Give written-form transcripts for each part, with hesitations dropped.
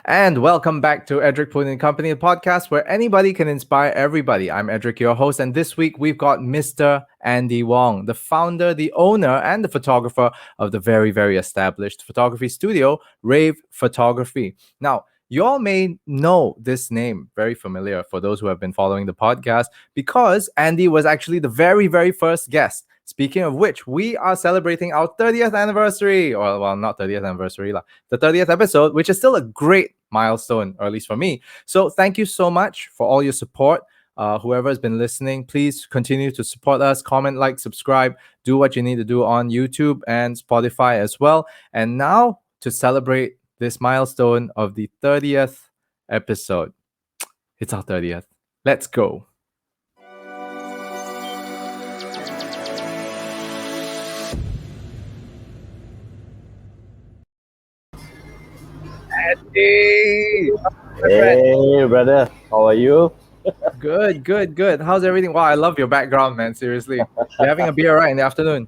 And welcome back to Edric Poon & Company, a podcast where anybody can inspire everybody. I'm Edric, your host, and this week we've got Mr. Andy Wong, the founder, the owner, and the photographer of the very, very established photography studio, Rave Photography. Now, you all may know this name, very familiar for those who have been following the podcast, because Andy was actually the very, very first guest. Speaking of which, we are celebrating our 30th anniversary, or well, not 30th anniversary, the 30th episode, which is still a great milestone, or at least for me. So thank you so much for all your support. Whoever has been listening, please continue to support us. Comment, like, subscribe, do what you need to do on YouTube and Spotify as well. And now to celebrate this milestone of the 30th episode. It's our 30th. Let's go. Andy! Hey, brother. How are you? Good. How's everything? Wow, I love your background, man. Seriously. You're having a beer right in the afternoon?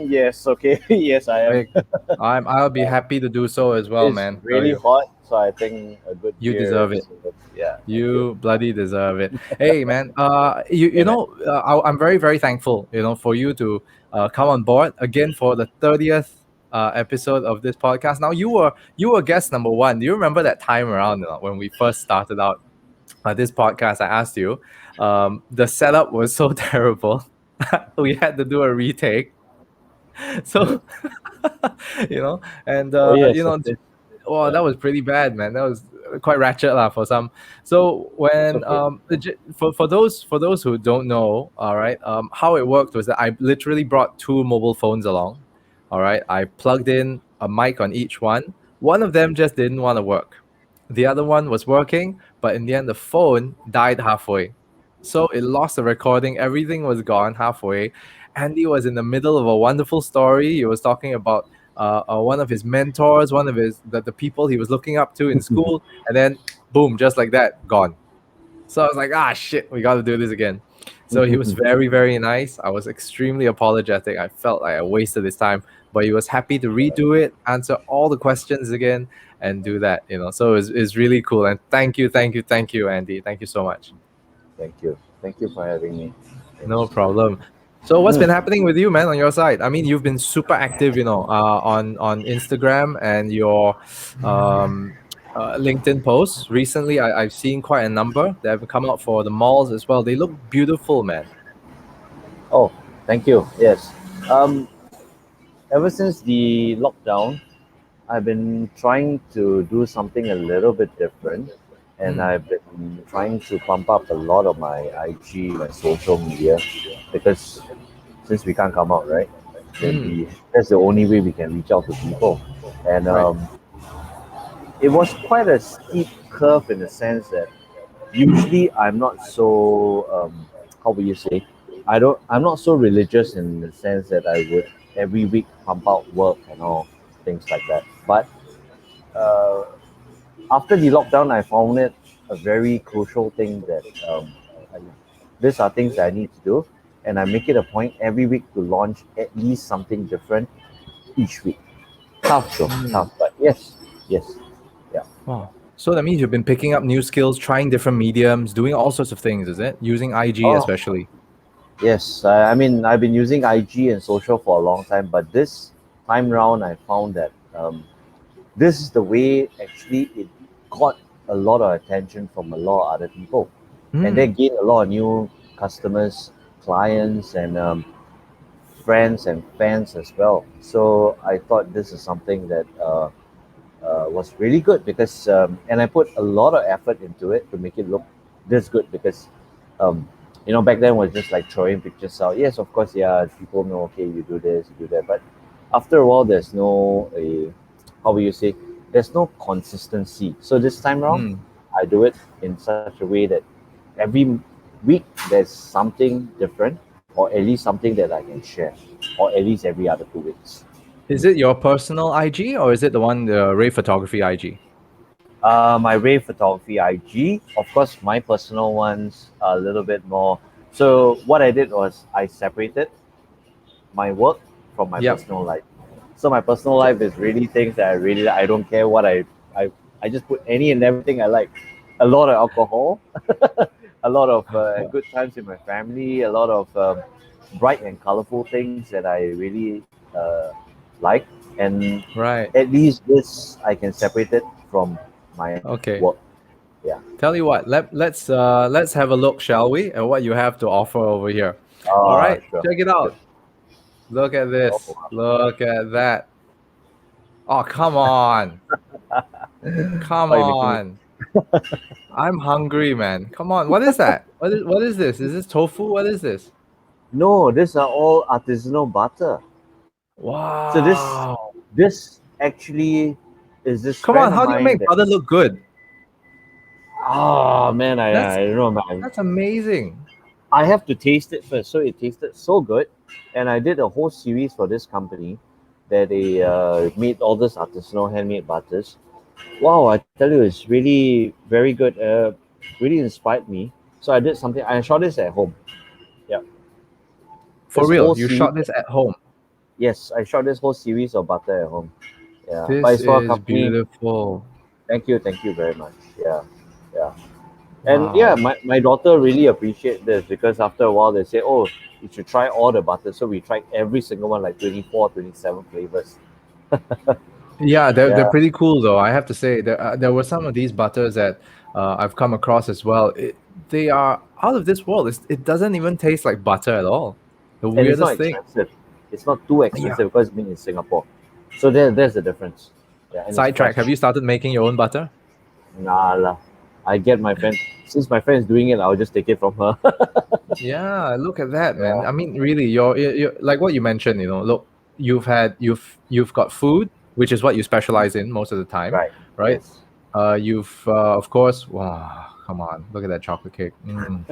Yes, okay. Yes, I am. Like, I'll be happy to do so as well, It's man. really hot, so I think a good You beer deserve it. Yeah. You bloody deserve it. Hey, man. You Hey, man. know, I'm very very thankful. For you to come on board again for the 30th episode of this podcast. Now you were guest number one. Do you remember that time around when we first started out this podcast? I asked you. The setup was so terrible. We had to do a retake. So and Oh, yes, j- okay. well, Yeah, that was pretty bad, man. That was quite ratchet lah for some. So it's when okay. for those who don't know, all right, how it worked was that I literally brought two mobile phones along. All right, I plugged in a mic on each one. One of them just didn't want to work. The other one was working, but in the end the phone died halfway. So it lost the recording. Everything was gone halfway. Andy was in the middle of a wonderful story. He was talking about one of his mentors, one of the people he was looking up to in school, and then boom, just like that, gone. So I was like, shit, we got to do this again. So he was very, very nice. I was extremely apologetic. I felt like I wasted his time, but he was happy to redo it, answer all the questions again, and do that. So it's really cool. And thank you, Andy. Thank you so much. Thank you. Thank you for having me. No Yes. problem. So what's been Mm. happening with you, man, on your side? I mean, you've been super active, on Instagram and your um, LinkedIn posts. Recently, I've seen quite a number that have come out for the malls as well. They look beautiful, man. Oh, thank you. Yes. Um, Ever since the lockdown, I've been trying to do something a little bit different, and Mm, I've been trying to pump up a lot of my IG, my social media, because since we can't come out, right? Then mm, that's the only way we can reach out to people, and right. it was quite a steep curve in the sense that usually I'm not so how would you say? I'm not so religious in the sense that I would every week pump out work and all things like that, but. Uh, After the lockdown, I found it a very crucial thing that I, these are things that I need to do, and I make it a point every week to launch at least something different each week. Tough though, Mm. tough, but yes, yeah. Wow. So that means you've been picking up new skills, trying different mediums, doing all sorts of things, is it? Using IG Oh, especially. yes. I mean, I've been using IG and social for a long time, but this time round, I found that this is the way actually it got a lot of attention from a lot of other people, and they Mm. gained a lot of new customers, clients, and friends and fans as well. So I thought this is something that was really good because, and I put a lot of effort into it to make it look this good because, um, back then was just like throwing pictures out. Yes, of course, yeah, people know, okay, you do this, you do that, but after a while, there's no how will you say, there's no consistency. So this time around, Mm. I do it in such a way that every week there's something different, or at least something that I can share, or at least every other 2 weeks. Is it your personal IG or is it the one, the Ray Photography IG? My Rave Photography IG, of course, my personal ones are a little bit more. So what I did was I separated my work from my Yep. personal life. So my personal life is really things that I don't care what I just put any and everything I like. A lot of alcohol, a lot of good times with my family, a lot of bright and colorful things that I really like, and Right. at least this I can separate it from my Okay. work. Yeah. Tell you what, let's have a look, shall we, at what you have to offer over here. All Ah, right, sure. check it Sure. out. Look at Oh, this. wow. Look at that. Oh, come on. Come Why you making me? on. I'm hungry, man. Come on. What is that? What is this? Is this tofu? What is this? No, these are all artisanal butter. So Wow. this actually is this Come on, friend of how do you mine make that. butter look good? Oh man, That's I don't know, man. that's amazing. I have to taste it first. So it tasted so good, and I did a whole series for this company that they made all this artisanal handmade butters. Wow, I tell you, it's really very good. Really inspired me. So I did something. I shot this at home. Yeah, For this real, whole you series. shot this at home. Yes, I shot this whole series of butter at home. Yeah, but This it's for a is company. beautiful. Thank you very much. Yeah, yeah. And yeah, Wow. my daughter really appreciate this because after a while they say, oh, you should try all the butters. So we tried every single one, like 24, 27 flavors. Yeah, they're Yeah, pretty cool though. I have to say there were some of these butters that I've come across as well. They are out of this world. It doesn't even taste like butter at all. The and it's not weirdest thing. expensive. It's not too Yeah. expensive because it's made in Singapore. So there's the difference. Yeah, and it's Sidetrack. Have fresh. you started making your own butter? Nah lah. I get my friend, since my friend is doing it, I'll just take it from her. Yeah, look at that, man. Yeah, I mean, really, you're like what you mentioned. Look, you've got food, which is what you specialize in most of the time, right. right? Yes. You've of course. Wow, come on, look at that chocolate cake. Mm.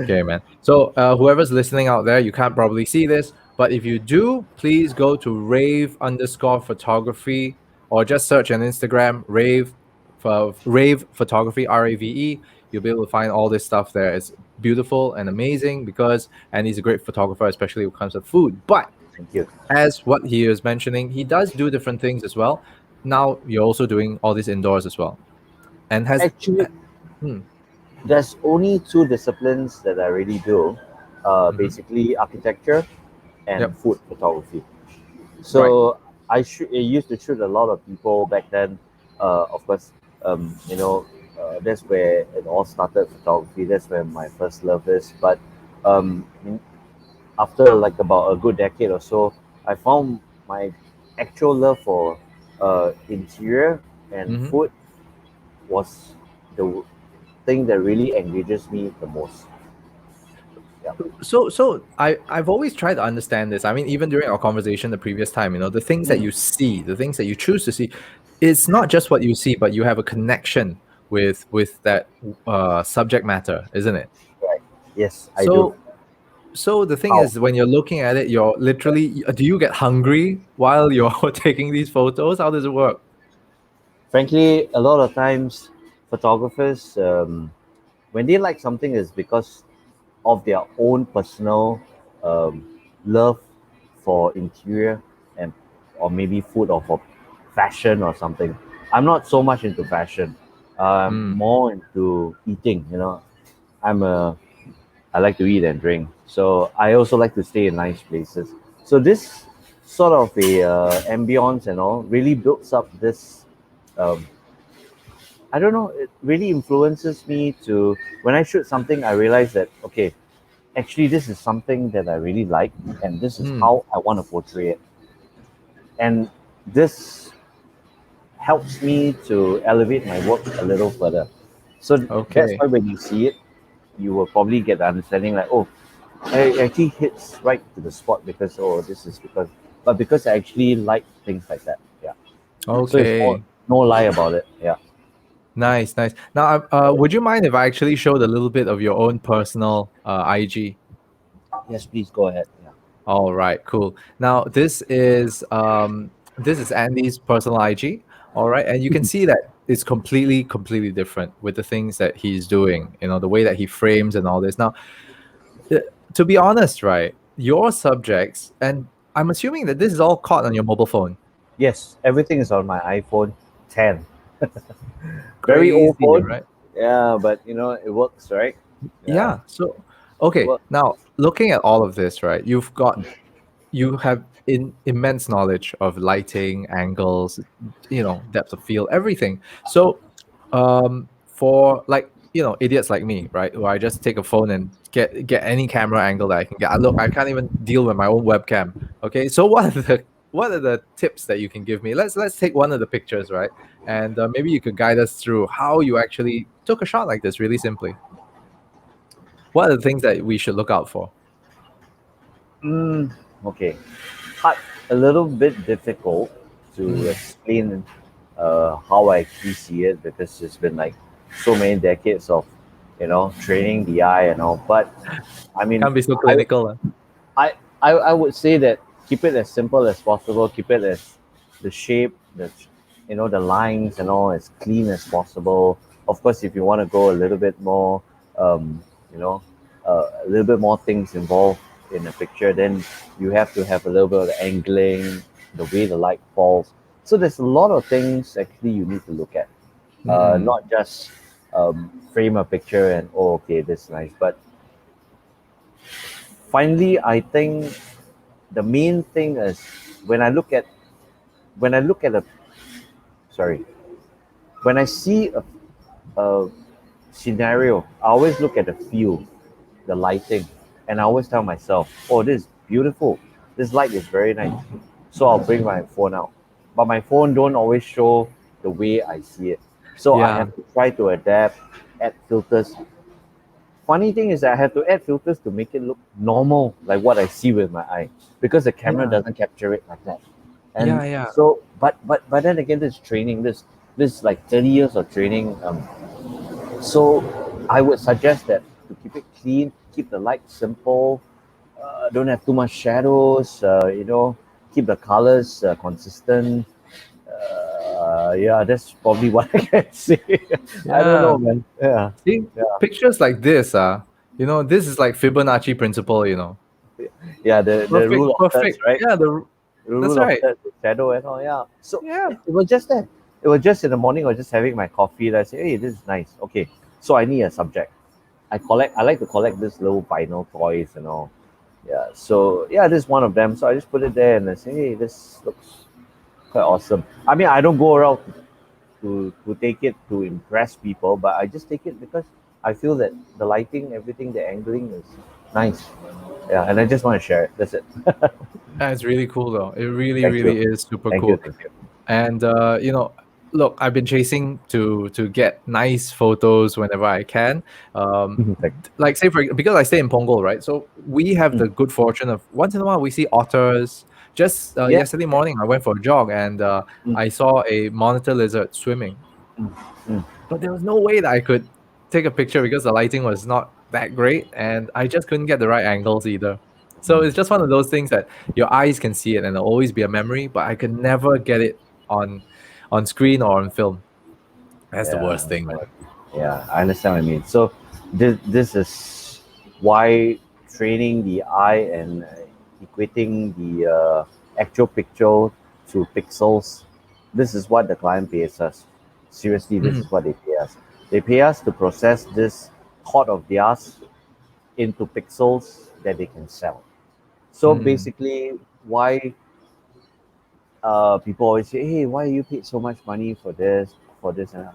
Okay, man. So whoever's listening out there, you can't probably see this, but if you do, please go to rave_photography or just search on Instagram rave for rave photography RAVE. You'll be able to find all this stuff there. It's beautiful and amazing because Andy's a great photographer, especially when it comes to food. But Thank you. as what he is mentioning, he does do different things as well. Now you're also doing all this indoors as well. And has Actually, hmm, there's only two disciplines that I really do. mhm. Basically, architecture and Yep, food photography. right. So I used to shoot a lot of people back then. Of course, you know, that's where it all started. Photography. That's where my first love is. But after like about a good decade or so, I found my actual love for interior and Mhm. food was the thing that really engages me the most. Yeah. So I've always tried to understand this. I mean, even during our conversation the previous time, the things that Mm, you see, the things that you choose to see, it's not just what you see, but you have a connection with that subject matter, isn't it? right. Yes, I do. So so the thing How? is, when you're looking at it, you're literally, do you get hungry while you're taking these photos? How does it work? Frankly, a lot of times photographers, when they like something, is because of their own personal um, love for interior and or maybe food or for fashion or something. I'm not so much into fashion. I'm Mm, more into eating. I'm a I like to eat and drink. So I also like to stay in nice places. So this sort of a ambience and all really builds up this. Um, I don't know. It really influences me to when I shoot something. I realize that okay, actually this is something that I really like, and this is mm, how I want to portray it. And this helps me to elevate my work a little further. So that's okay. why when you see it, you will probably get the understanding like, oh, it actually hits right to the spot because oh, this is but because I actually like things like that. Yeah. So it's all Okay. no lie about it. Yeah. Nice, nice. Now, would you mind if I actually showed a little bit of your own personal IG? Yes, please go ahead. Yeah. All right, cool. Now, this is Andy's personal IG. All right, and you can see that it's completely different with the things that he's doing. The way that he frames and all this. Now, uh, to be honest, right, your subjects, and I'm assuming that this is all caught on your mobile phone. Yes, everything is on my iPhone 10. Very old Crazy, phone. right? Yeah, but it works, right? Yeah, Yeah. So, it okay. works. Now, looking at all of this, right? You have immense knowledge of lighting, angles, depth of field, everything. So, for like idiots like me, right, who I just take a phone and get any camera angle that I can get. Look, I can't even deal with my own webcam. Okay, so what are the tips that you can give me? Let's take one of the pictures, right, and maybe you could guide us through how you actually took a shot like this, really simply. What are the things that we should look out for? Mm, okay. Hard, a little bit difficult to Mm, explain how I actually see it because it's been like so many decades of training the eye and all. But I mean, can't be so I clinical. I would say that keep it as simple as possible. Keep it as the shape, the lines and all as clean as possible. Of course, if you want to go a little bit more, you know, a little bit more things involved in a picture, then you have to have a little bit of angling, the way the light falls. So there's a lot of things actually you need to look at. Mm-mm. Not just frame a picture and okay, this is nice, but finally, I think the main thing is when I look at when I look at a sorry when I see a scenario, I always look at the feel, the lighting, and I always tell myself, "Oh, this is beautiful. This light is very nice." So I'll bring my phone out, but my phone don't always show the way I see it. So I Yeah. have to try to adapt, add filters. Funny thing is, I have to add filters to make it look normal, like what I see with my eye, because the camera Yeah. doesn't capture it like that. Yeah. And Yeah. so, but then again, this training, this like 30 years of training. So I would suggest that to keep it clean, keep the light simple, don't have too much shadows. Keep the colors consistent. Yeah, that's probably what I can say. I don't Yeah. know, man. Yeah, See, yeah, pictures like this, this is like Fibonacci principle. yeah. The rule Perfect, of thirds, perfect. right? Yeah, The that's rule of right. thirds, the shadow and all. Yeah. So Yeah. it was just that. It was just in the morning. I was just having my coffee. And I said, "Hey, this is nice. Okay, so I need a subject. I like to collect this little vinyl toys and all. Yeah. So yeah, this is one of them. So I just put it there and I say, hey, this looks quite awesome. I mean, I don't go around to take it to impress people, but I just take it because I feel that the lighting, everything, the angling is nice. Yeah, and I just want to share it. That's it. That's really cool though. It really, Thank you. really is super Thank you. cool. Thank you. And look, I've been chasing to get nice photos whenever I can. Thank Like say because I stay in Punggol, right? So we have mm, the good fortune of once in a while we see otters. Just yeah. yesterday morning, I went for a jog and Mm, I saw a monitor lizard swimming. mm, mm, But there was no way that I could take a picture because the lighting was not that great and I just couldn't get the right angles either. So mm. it's just one of those things that your eyes can see it and it'll always be a memory, but I can never get it on on screen or on film. That's the Yeah. worst thing, man. Yeah, I understand what I mean. So this is why training the eye and equating the actual picture to pixels. This is what the client pays us. Seriously, this Mm, is what they pay us. They pay us to process this thought of theirs into pixels that they can sell. So mm. basically, why people always say, "Hey, why you paid so much money for this, for this?" And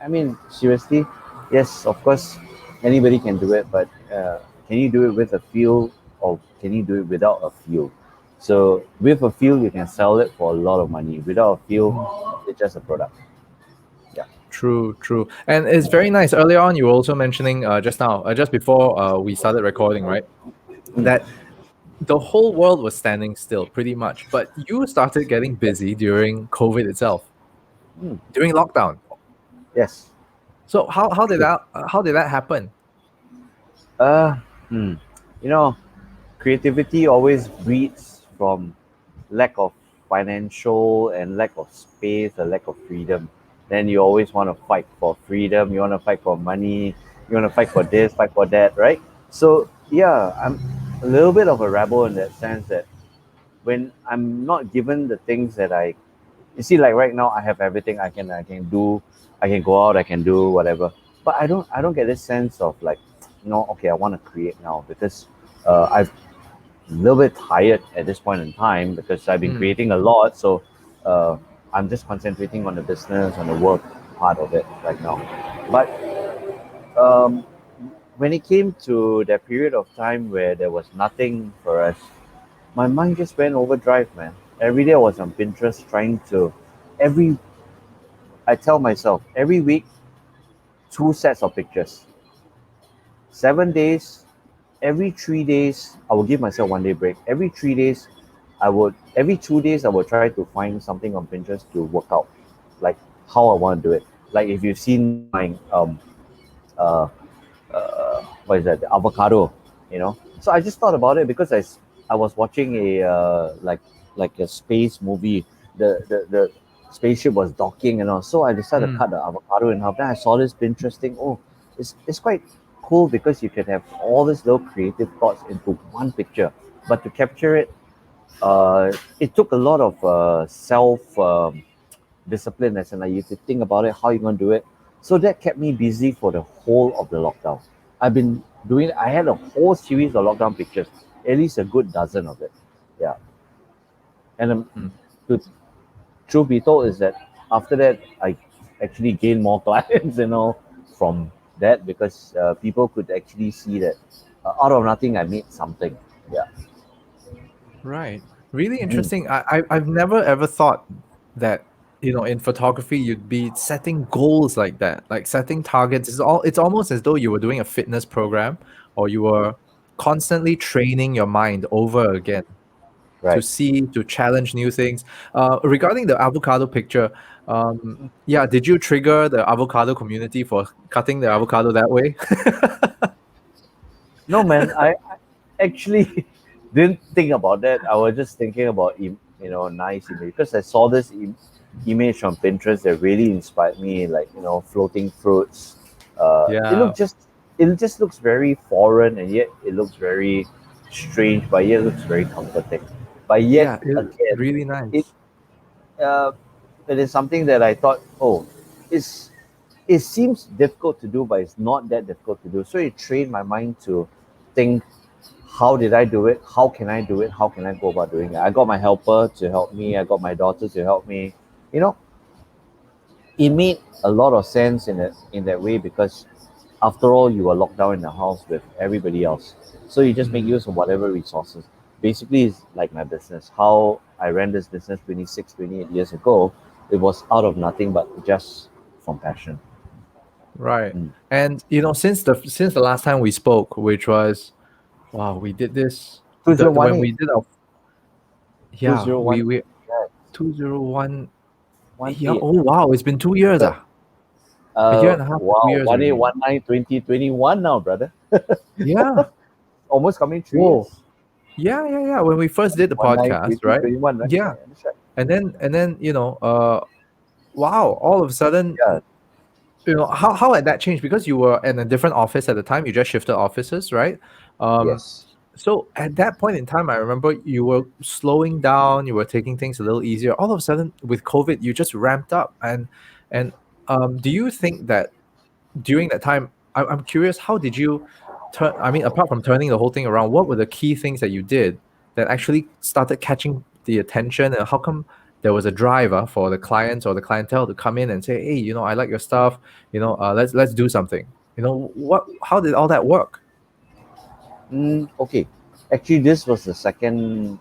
I mean, seriously, yes, of course, anybody can do it, but can you do it with a feel, or can you do it without a feel? So with a feel, you can sell it for a lot of money. Without a feel, it's just a product. Yeah. True, true. And it's very nice. Earlier on, you were also mentioning just now, just before we started recording, right? Mm, That the whole world was standing still pretty much, but you started getting busy during COVID itself, mm, during lockdown. yes. So how did that happen? Uh, hmm. You know, creativity always breeds from lack of financial and lack of space, a lack of freedom. Then you always want to fight for freedom. You want to fight for money. You want to fight for this, fight for that, right? So yeah, I'm a little bit of a rebel in that sense that when I'm not given the things that you see, like right now I have everything. I can do, I can go out, I can do whatever. But I don't get this sense of like, okay, I want to create now because I've a little bit tired at this point in time because I've been Mm, creating a lot. So uh, I'm just concentrating on the business, on the work part of it right now. But um, when it came to that period of time where there was nothing for us, my mind just went overdrive, man. Every day I was on Pinterest trying to, every, I tell myself, every week, two sets of pictures. 7 days, every 3 days, I will give myself 1 day break. Every 3 days, every 2 days, I will try to find something on Pinterest to work out, like how I want to do it. Like if you've seen my, uh, what is that, the avocado, So I just thought about it because I was watching a like a space movie. The spaceship was docking and all. So I decided to mm. cut the avocado in half. Then I saw this interesting. Oh, it's quite cool because you can have all these little creative thoughts into one picture. But to capture it, it took a lot of self discipline, as in like you have to think about it, how you're gonna do it. So that kept me busy for the whole of the lockdown. I've been doing. I had a whole series of lockdown pictures, at least a good dozen of it. Yeah, and Mm. the truth be told is that after that, I actually gained more clients, from that because people could actually see that out of nothing I made something. Yeah. Right. Really Mm. interesting. I've never ever thought that, in photography you'd be setting goals like that, like setting targets. It's almost as though you were doing a fitness program, or you were constantly training your mind over again Right. to challenge new things. Regarding the avocado picture, yeah, did you trigger the avocado community for cutting the avocado that way? No, man, I actually didn't think about that. I was just thinking about nice image because I saw this image from Pinterest that really inspired me, like floating fruits. It Yeah, looked just it just looks very foreign and yet it looks very strange, but yet it looks very comforting. But yet yeah, again, really it nice. uh, it is something that I thought, oh, it's it seems difficult to do, but it's not that difficult to do. So it trained my mind to think, how did I do it? How can I do it? How can I go about doing it? I got my helper to help me. I got my daughter to help me. You know, it made a lot of sense in that way because after all, you are locked down in the house with everybody else. So you just make Mhm. use of whatever resources. Basically, it's like my business. How I ran this business 26, 28 years ago, it was out of nothing but just from passion. Right. Mm. And since the last time we spoke, which was, wow, we did this when 2018, we did our, yeah, we 2001. Yeah, 2018. oh wow, it's been 2 years, a year and a half to two Wow, years one eight already. one nine 2021 now, brother. Yeah. Almost coming 3 years. Whoa. Yeah. When we first did the 19 podcast, right? 2021, right? Yeah. Yeah, that's right. And then wow, all of a sudden, Yeah. how had that changed? Because you were in a different office at the time, you just shifted offices, right? Um, Yes. so at that point in time, I remember you were slowing down, you were taking things a little easier. All of a sudden, with COVID, you just ramped up. And do you think that during that time, I'm curious, how did you turn? I mean, apart from turning the whole thing around, what were the key things that you did that actually started catching the attention? And how come there was a driver for the clients or the clientele to come in and say, "Hey, I like your stuff. Let's do something." How did all that work? Okay. Actually, this was the second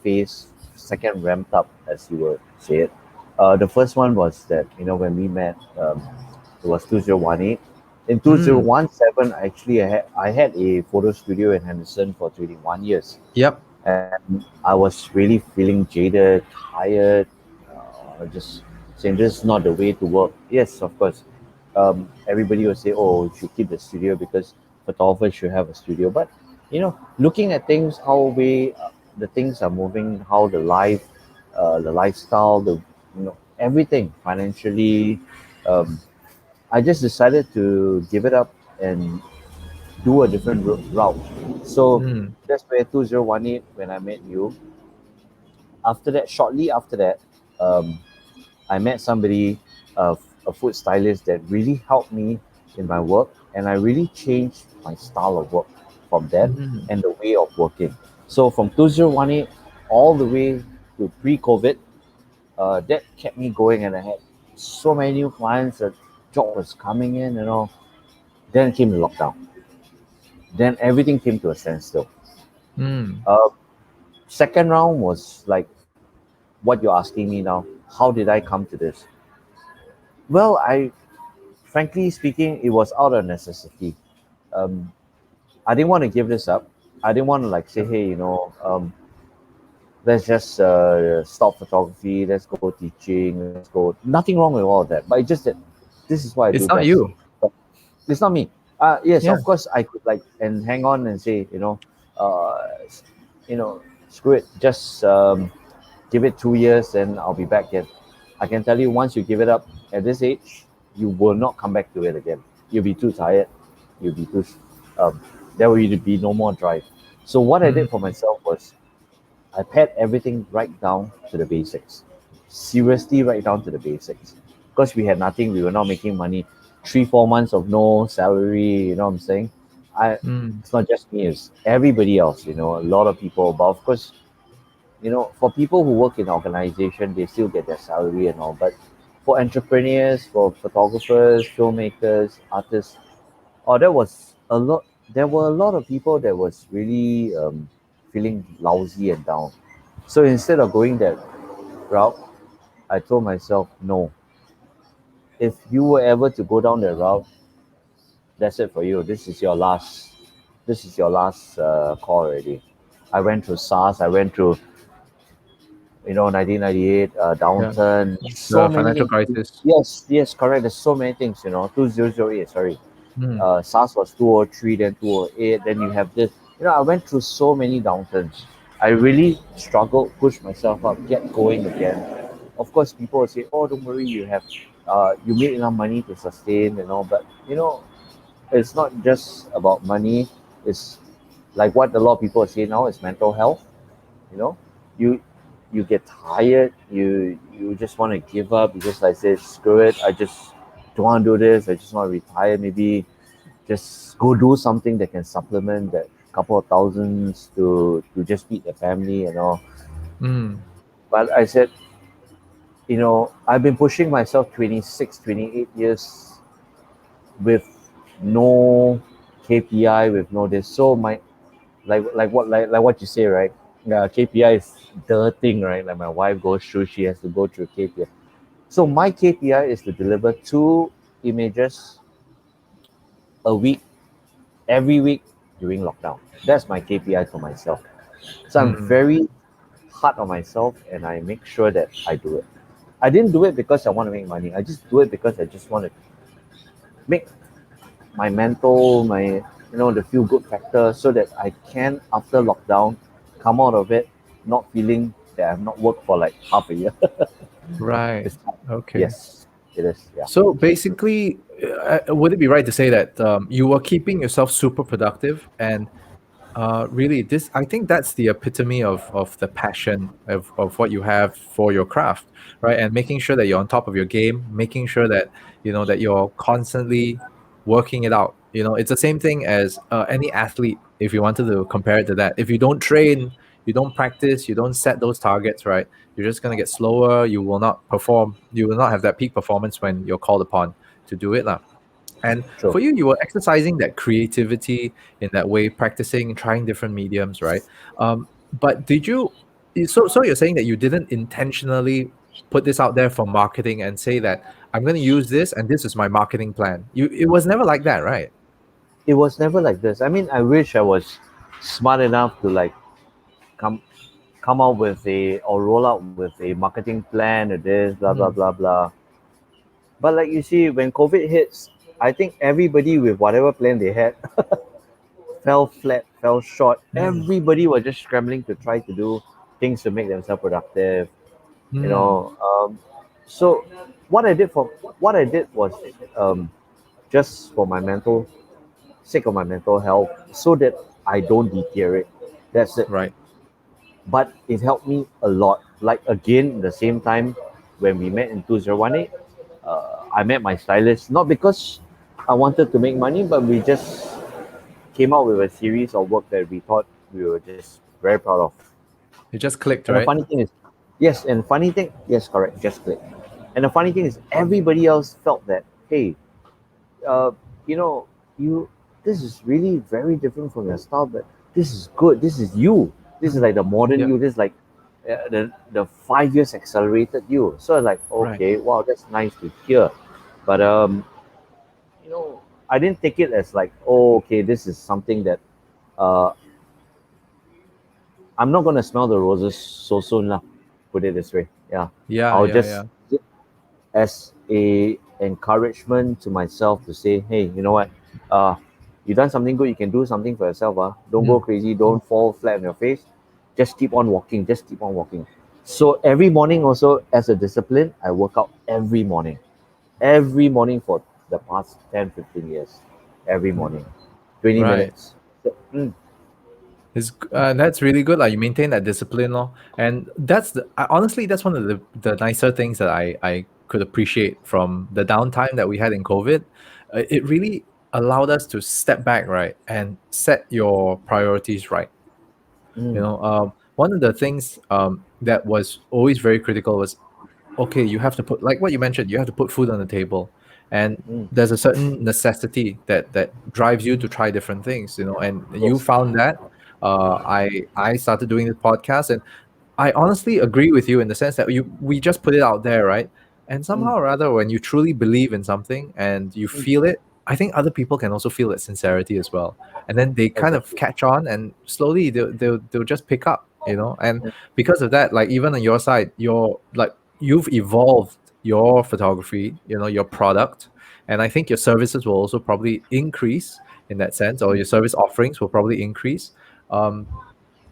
phase, second ramped up, as you would say it. The first one was that when we met, it was 2018. In Mm, 2017, actually, I had a photo studio in Henderson for 21 years. yep. And I was really feeling jaded, tired, just saying this is not the way to work. Yes, of course. Everybody will say, "Oh, you should keep the studio because photographers should have a studio." But looking at things, how the things are moving, how the lifestyle, everything financially, um, I just decided to give it up and do a different route. So Mm. that's where 2018 when I met you. After that, shortly after that, um, I met somebody, a food stylist that really helped me in my work, and I really changed my style of work from that Mm. and the way of working. So from 2018 all the way to pre-COVID, that kept me going, and I had so many new clients. The job was coming in, Then came the lockdown. Then everything came to a standstill. Mm. Uh, Second round was like what you're asking me now. How did I come to this? Well, frankly speaking, it was out of necessity. Um, I didn't want to give this up. I didn't want to like say, hey, let's just stop photography. Let's go teaching. Let's go. Nothing wrong with all of that. But it's just that this is what I do It's not best. you. But it's not me. Yes, Yeah. of course I could like and hang on and say, uh, you know, screw it. Just give it 2 years, and I'll be back in. I can tell you, once you give it up at this age, you will not come back to it again. You'll be too tired. You'll be too. Um, there will be no more drive. So what I Mm. did for myself was I pared everything right down to the basics. Seriously, right down to the basics. Because we had nothing, we were not making money. 3, 4 months of no salary, you know what I'm saying? I Mm. It's not just me, it's everybody else, a lot of people. But of course, for people who work in organization, they still get their salary and all. But for entrepreneurs, for photographers, filmmakers, artists, oh, that was a lot. There were a lot of people that was really feeling lousy and down. So instead of going that route, I told myself, no. If you were ever to go down that route, that's it for you. This is your last. This is your last call already. I went through SARS. I went through 1998 Yeah. downturn. So The many financial things. crisis. Yes, yes, correct. There's so many things. 2008. Sorry. Mm. SARS was 203, then 208, then you have this. I went through so many downturns. I really struggled, pushed myself up, get going again. Of course, people will say, "Oh, don't worry, you made enough money to sustain and all." But it's not just about money. It's like what a lot of people say now is mental health. You know, you you get tired. You just want to give up. You just like say, "Screw it, I just don't want to do this. I just want to retire." Maybe just go do something that can supplement that couple of thousands to just feed the family and all. Mm. But I said, I've been pushing myself 26, 28 years with no KPI, with no this. So my like what you say, right? Yeah, KPI is the thing, right? Like my wife goes through, she has to go through KPI. So my KPI is to deliver 2 images a week, every week during lockdown. That's my KPI for myself. So I'm Mm. very hard on myself, and I make sure that I do it. I didn't do it because I want to make money. I just do it because I just want to make my mental, the feel good factor so that I can, after lockdown, come out of it not feeling that I've not worked for like half a year. Right. It's, Okay. yes, it is. Yeah. So basically, would it be right to say that you were keeping yourself super productive and really this I think that's the epitome of the passion of what you have for your craft, right? And making sure that you're on top of your game, making sure that that you're constantly working it out. It's the same thing as any athlete. If you wanted to compare it to that, if you don't train, you don't practice, you don't set those targets, right, you're just going to get slower. You will not perform, you will not have that peak performance when you're called upon to do it lah. And True. for you, you were exercising that creativity in that way, practicing, trying different mediums, right? But did you? So you're saying that you didn't intentionally put this out there for marketing and say that I'm going to use this and this is my marketing plan. It was never like that, right? It was never like this. I mean, I wish I was smart enough to like come come out with a or roll out with a marketing plan or this blah blah Mm, blah blah. But like you see, when COVID hits, I think everybody with whatever plan they had fell flat, fell short. mm, Everybody was just scrambling to try to do things to make themselves productive. You mm, know, so what I did was um, just for my mental sake of my mental health, so that I don't deteriorate. That's it. Right. But it helped me a lot. Like again, the same time when we met in 2018, I met my stylist not because I wanted to make money, but we just came out with a series of work that we thought we were just very proud of. It just clicked, And the right? funny thing is, yes, and funny thing, yes, correct, just click. And the funny thing is, everybody else felt that, hey, uh, you know, you this is really very different from your style, but this is good. This is you. This is like the modern Yeah. you. This is like the 5 years accelerated you. So I was like, Right. okay, wow, that's nice to hear. But I didn't take it as like, oh, okay, this is something that uh, I'm not gonna smell the roses so soon lah. Put it this way, yeah. Yeah, I'll yeah, just yeah. as a encouragement to myself to say, hey, you know what? Uh, you done something good. You can do something for yourself. Don't go Mm. crazy. Don't fall flat on your face. Just keep on walking. Just keep on walking. So every morning, also as a discipline, I work out every morning for the past 10, 15 years. Every morning, 20 Right. minutes. So, That's really good. Like you maintain that discipline, lor. And that's honestly that's one of the nicer things that I could appreciate from the downtime that we had in COVID. It really allowed us to step back, right, and set your priorities right. mm, One of the things that was always very critical was, okay, you have to put, like what you mentioned, you have to put food on the table, and mm, there's a certain necessity that drives you to try different things, and you yes. found that. I started doing the podcast, and I honestly agree with you in the sense that we just put it out there, right? And Mm, somehow or other, when you truly believe in something and you mm, feel it, I think other people can also feel that sincerity as well. And then they kind of exactly. catch on, and slowly they'll just pick up. And Mm, because of that, like even on your side, you've evolved your photography, your product, and I think your services will also probably increase in that sense, or mm, your service offerings will probably increase. Um,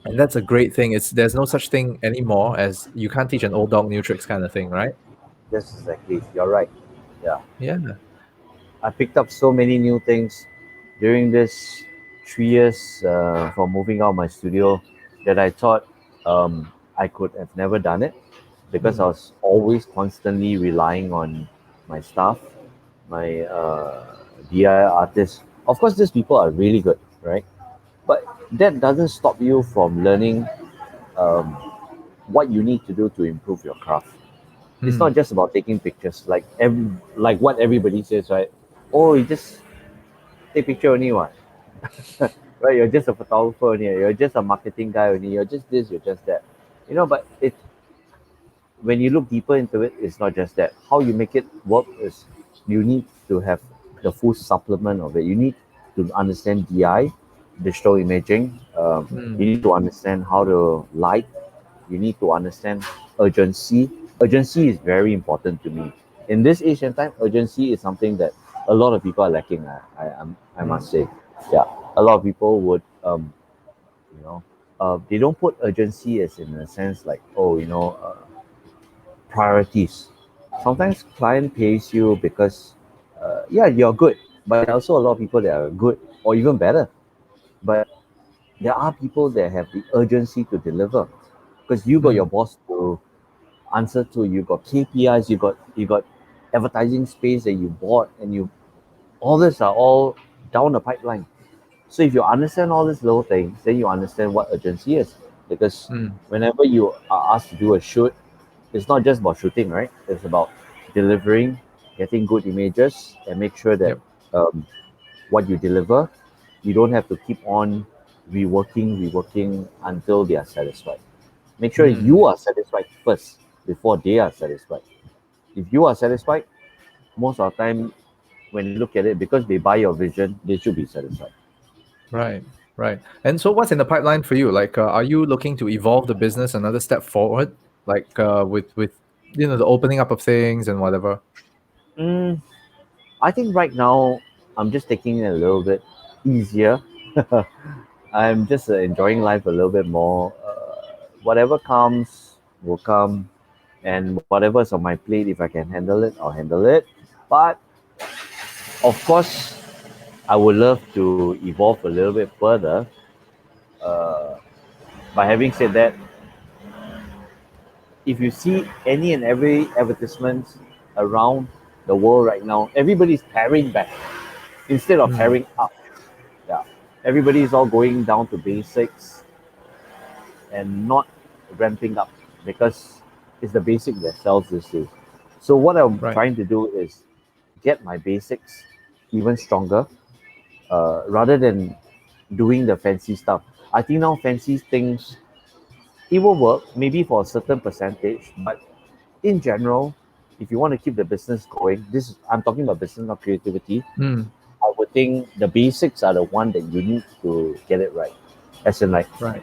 and that's a great thing. There's no such thing anymore as you can't teach an old dog new tricks kind of thing, right? yes, exactly. You're right. Yeah. Yeah. I picked up so many new things during this 3 years from moving out of my studio that I thought I could have never done it because I Mm. was always constantly relying on my staff, my DIY artists. Of course, these people are really good, right? But that doesn't stop you from learning um, what you need to do to improve your craft. It's not Mm. just about taking pictures, like what everybody says, right? Oh, you just take picture only what? Right? You're just a photographer only. You're just a marketing guy only. You're just this. You're just that. But when you look deeper into it, it's not just that. How you make it work is you need to have the full supplement of it. You need to understand DI, digital imaging. You Mm. need to understand how to light. You need to understand urgency. Urgency is very important to me. In this age and time, urgency is something that a lot of people are lacking. I Mm. must say, yeah, a lot of people would you know they don't put urgency as in a sense like, oh, priorities. Sometimes client pays you because yeah, you're good, but there are also a lot of people that are good or even better. But there are people that have the urgency to deliver because you got your Mm. boss to answer to, you got KPIs, you got advertising space that you bought, and you all this are all down the pipeline. So if you understand all these little things, then you understand what urgency is. Because Mm. whenever you are asked to do a shoot, it's not just about shooting, right? It's about delivering, getting good images, and make sure that Yep. um, what you deliver, you don't have to keep on reworking until they are satisfied. Make sure Mm. you are satisfied first before they are satisfied. If you are satisfied, most of the time when they look at it, because they buy your vision, they should be satisfied. Right. Right. And so what's in the pipeline for you? Like, are you looking to evolve the business another step forward? Like, with the opening up of things and whatever. Mm, I think right now I'm just taking it a little bit easier. I'm just enjoying life a little bit more. Whatever comes will come, and whatever's on my plate, if I can handle it, I'll handle it. But of course, I would love to evolve a little bit further. Uh, but having said that, if you see any and every advertisement around the world right now, everybody's paring back instead of Mm, pairing up. Yeah, everybody is all going down to basics and not ramping up because it's the basic that sells these days. So what I'm right. trying to do is get my basics even stronger, rather than doing the fancy stuff. I think now fancy things, it will work maybe for a certain percentage, but in general, if you want to keep the business going, this I'm talking about business, not creativity. Mm, I would think the basics are the one that you need to get it right. As in like right.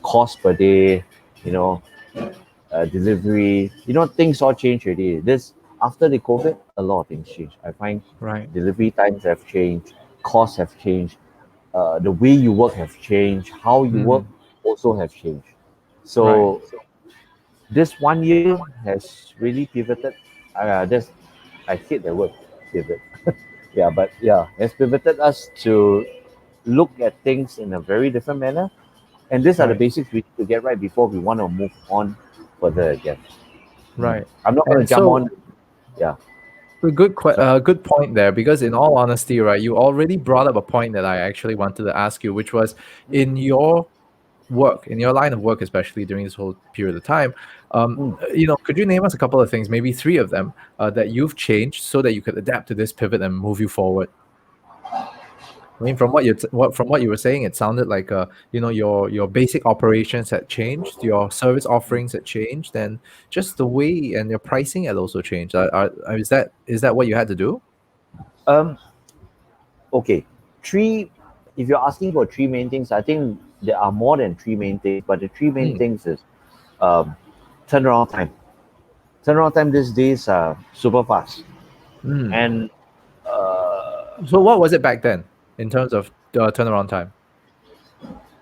cost per day, you know, delivery. Things all change already. This after the COVID, a lot of things change. I find Right. delivery times have changed, costs have changed, the way you work have changed, how you work Mm, also have changed. right. So this 1 year has really pivoted. This I hate the word pivot. Yeah, but yeah, has pivoted us to look at things in a very different manner. And these are the Right. basics we need to get right before we want to move on further again. Right. I'm not going to And jump so on. Yeah, a sorry. good point there, because in all honesty, right, you already brought up a point that I actually wanted to ask you, which was in your work, in your line of work, especially during this whole period of time, Mm. could you name us a couple of things, maybe three of them, that you've changed so that you could adapt to this pivot and move you forward? I mean, from what you were saying, it sounded like your basic operations had changed, your service offerings had changed, and just the way and your pricing had also changed. Is that what you had to do? Um, okay, three. If you're asking for three main things, I think there are more than three main things. But the three main Mm, things is um, turnaround time. Turnaround time these days are super fast, mm. and uh, So what was it back then in terms of turnaround time?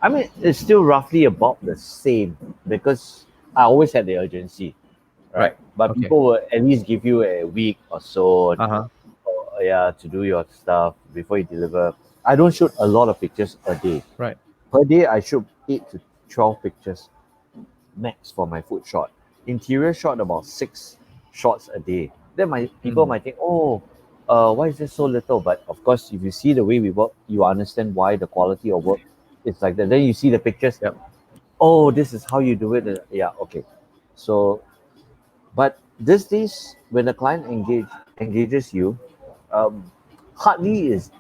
I mean it's still roughly about the same because I always had the urgency, Right. right? But Okay. people will at least give you a week or so, Uh-huh. yeah, to do your stuff before you deliver. I don't shoot a lot of pictures a day. Right. Per day, I shoot 8 to 12 pictures max for my food shot. Interior shot about 6 shots a day. Then my people Mm. might think, oh, why is this so little? But of course, if you see the way we work, you understand why the quality of work is like that. Then you see the pictures. Yep. Oh, this is how you do it. Yeah, okay. So, but these days, when the client engages you, um, hardly is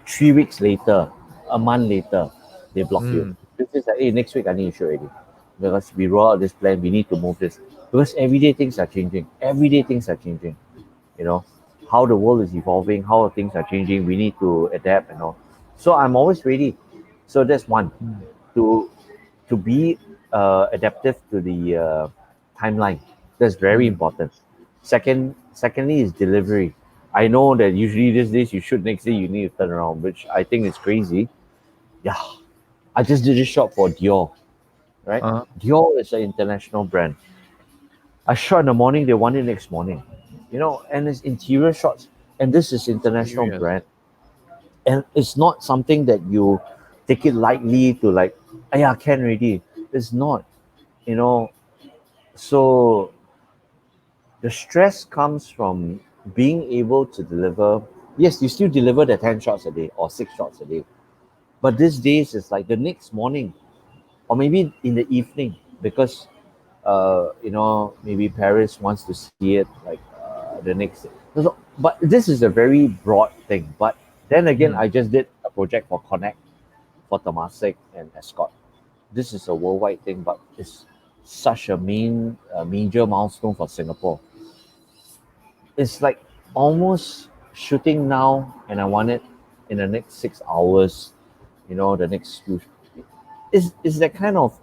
3 weeks later, a month later, they block you. Mm. This is like, hey, next week I need to show already. Because we roll out this plan, we need to move this. Because everyday things are changing. Everyday things are changing. You know, how the world is evolving, how things are changing, we need to adapt and all. So I'm always ready. So that's one. Mm. To to be adaptive to the timeline. That's very Mm. important. Secondly is delivery. I know that usually these days you shoot next day you need to turn around, which I think is crazy. Yeah, I just did a shot for Dior, right? Uh-huh. Dior is an international brand. I shot in the morning, they want it next morning, and it's interior shots, and this is international Serious. brand, and it's not something that you take it lightly to like, "Ah, yeah, can already." It's not, you know. So the stress comes from being able to deliver. Yes, you still deliver the 10 shots a day or 6 shots a day, but these days it's like the next morning or maybe in the evening because maybe Paris wants to see it like the next day. But this is a very broad thing. But then again, Mm. I just did a project for Connect, for Temasek and Escort. This is a worldwide thing, but it's such a major milestone for Singapore. It's like almost shooting now, and I want it in the next 6 hours. The next few. Is that kind of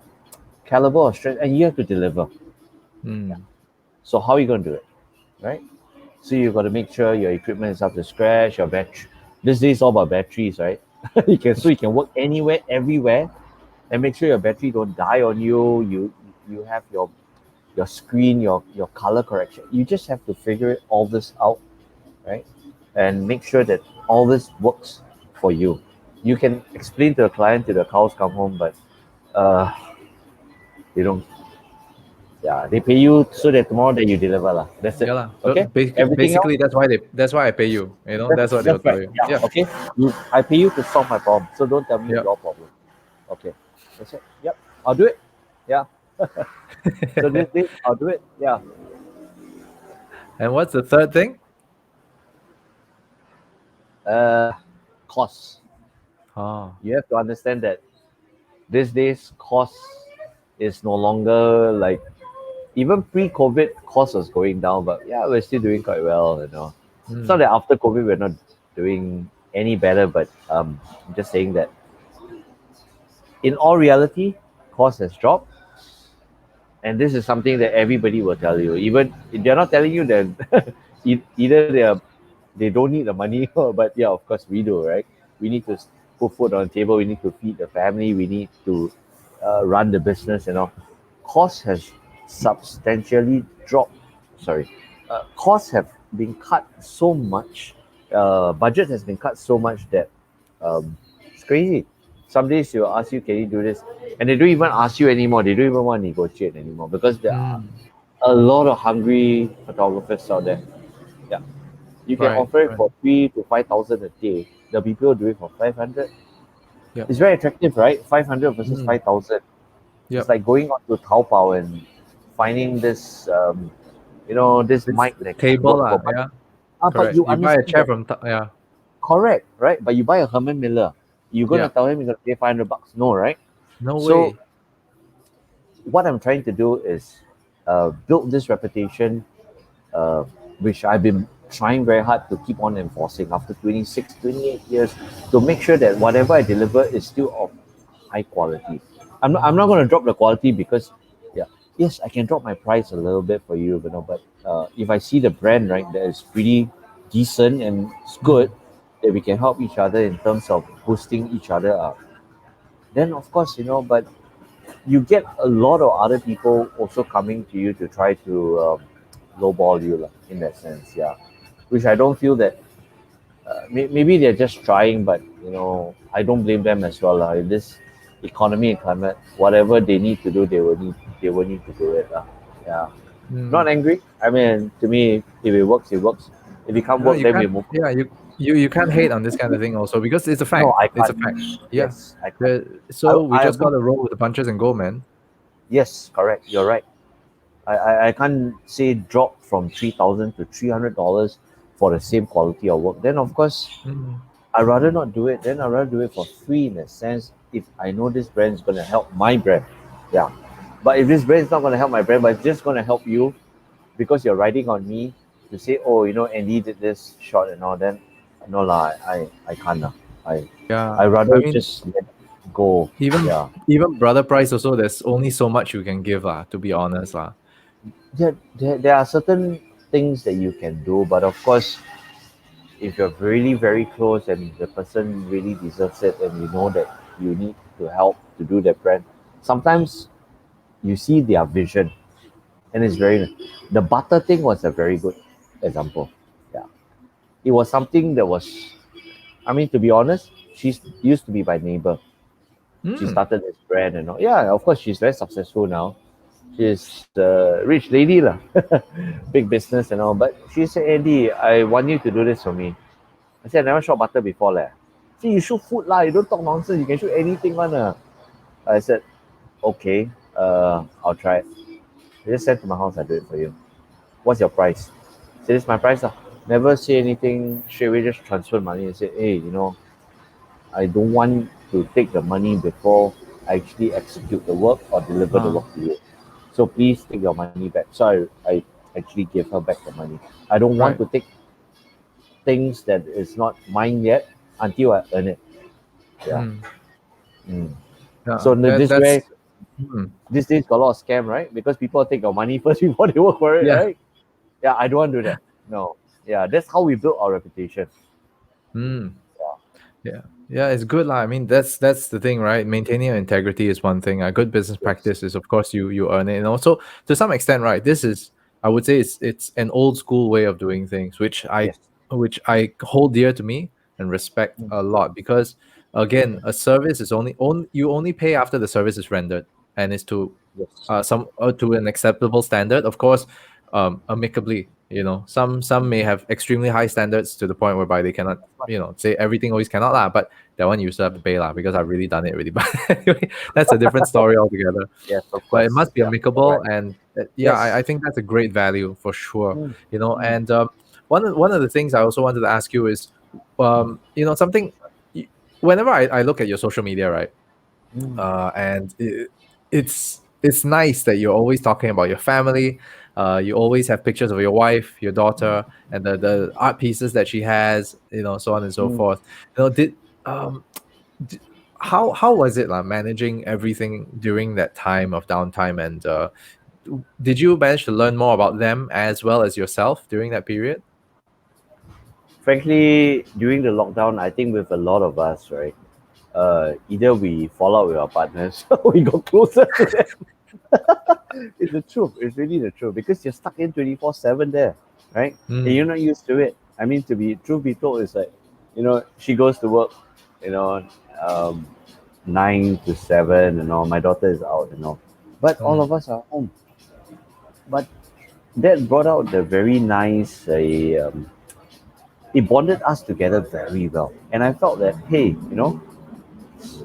caliber of strength, and you have to deliver. Yeah. Mm. So how are you going to do it, right? So you got to make sure your equipment is up to scratch. Your battery. This day is all about batteries, right? you can work anywhere, everywhere, and make sure your battery don't die on you. You have your screen, your color correction. You just have to figure all this out, right? and make sure that all this works for you. You can explain to the client till the cows come home, but uh, they don't. Yeah, they pay you so that tomorrow that you deliver lah. That's it. Yeah lah. So Okay. Everything else, basically that's why I pay you. You know, that's what they'll that's tell right. you. Yeah. Yeah. Okay. I pay you to solve my problem, so don't tell me Yeah. your problem. Okay. That's it. Yep. I'll do it. Yeah. So this I'll do it. Yeah. And what's the third thing? Cost. Oh. You have to understand that these days cost is no longer like, even pre-COVID cost was going down, but yeah, we're still doing quite well, you know. It's not that after COVID we're not doing any better, but I'm just saying that in all reality, cost has dropped. And this is something that everybody will tell you. Even if they're not telling you, then either they don't need the money, but yeah, of course we do, right? We need to put food on the table. We need to feed the family. We need to run the business. You know, cost has substantially dropped. Sorry, costs have been cut so much. Budget has been cut so much that it's crazy. Some days they'll ask you, can you do this? And they don't even ask you anymore. They don't even want to negotiate anymore because there are a lot of hungry photographers out there. Yeah. You can Right, offer it right. for 3 to 5,000 a day. The people do it for 500. Yep. It's very attractive, right? 500 versus 5,000. Yep. It's like going on to Taobao and finding this, this It's mic that can table work for lah, money. yeah. But Correct. you You buy a understand chair that. from yeah. Correct, right? But you buy a Herman Miller, you're gonna Yeah. tell him you're gonna pay $500. No, right? No So way. what I'm trying to do is build this reputation, which I've been trying very hard to keep on enforcing after 26, 28 years, to make sure that whatever I deliver is still of high quality. I'm not going to drop the quality because, yeah, yes, I can drop my price a little bit for you, but if I see the brand, right, that is pretty decent and it's good, that we can help each other in terms of boosting each other up, then of course, but you get a lot of other people also coming to you to try to lowball you lah, in that sense, yeah. Which I don't feel that maybe they're just trying, but I don't blame them as well lah. In this economy and climate, whatever they need to do, they will need to do it lah. Yeah, not angry. I mean, to me, if it works, it works. If it can't No, work, you then we can't. move. Yeah, you can't hate on this kind of thing also because it's a fact. No, I It's a can't. fact. Yeah. Yes, I can't. So we I just got would- to roll with the punches and go, man. Yes, correct. You're right. I can't say drop from $3,000 to $300 for the same quality of work. Then of course, I'd rather not do it. Then I'd rather do it for free in a sense if I know this brand is going to help my brand. Yeah. But if this brand is not going to help my brand, but it's just going to help you because you're riding on me to say, oh, Andy did this shot and all, then no lah, I can't lah. Yeah. I rather I mean, just let it go. Yeah. even brother price also, there's only so much you can give lah, to be honest lah. Yeah, there are certain things that you can do, but of course, if you're really very close and the person really deserves it and you know that you need to help to do that brand, sometimes you see their vision and it's the butter thing was a very good example. Yeah, it was something that was, I mean, to be honest, she's used to be my neighbor. She started this brand and all. Yeah, of course, she's very successful now. She's a rich lady lah, big business and all. But she said, Andy, I want you to do this for me. I said, I never shot butter before leh. See, you shoot food lah. You don't talk nonsense. You can shoot anything one I said, okay, I'll try it. I just send to my house. I do it for you. What's your price? I said, this is my price lah. Never say anything straight away. Just transfer money. I said, hey, I don't want to take the money before I actually execute the work or deliver the work to you. So please take your money back. So I actually gave her back the money. I don't want to take things that is not mine yet until I earn it. Yeah. Yeah, So this that's- way, these days got a lot of scam, right? Because people take your money first before they work for it, Yeah. right? Yeah, I don't want to do that. No. Yeah, that's how we build our reputation. Yeah, it's good lah. I mean, that's the thing, right? Maintaining your integrity is one thing. A good business practice is, of course, you earn it, and also to some extent, right? This is, I would say, it's an old school way of doing things, which I Yes. which I hold dear to me and respect Mm. a lot, because again, a service is you only pay after the service is rendered and is to Yes. some to an acceptable standard. Of course, amicably. Some may have extremely high standards to the point whereby they cannot, say everything always cannot lah. But that one you still have to pay lah, because I've really done it already. But anyway, that's a different story altogether. Yes, of But it course. must be Yeah, you're amicable, right. and yeah, I Yes. think that's a great value for sure. Mm. Mm. And one of the things I also wanted to ask you is, something. Whenever I look at your social media, right, Mm. and it's nice that you're always talking about your family. You always have pictures of your wife, your daughter, and the art pieces that she has, so on and so Mm. forth. Did um d- how was it like managing everything during that time of downtime, and did you manage to learn more about them as well as yourself during that period? Frankly, during the lockdown, I think with a lot of us, right? Either we fall out with our partners, or we got closer to them. It's the truth. It's really the truth because you're stuck in 24/7 there, right? And you're Mm, not used to it. I mean, to be truth be told, it's like, she goes to work, you know, um, 9 to 7, my daughter is out, but all mm, of us are home. But that brought out the very nice, it bonded us together very well. And I felt that, hey,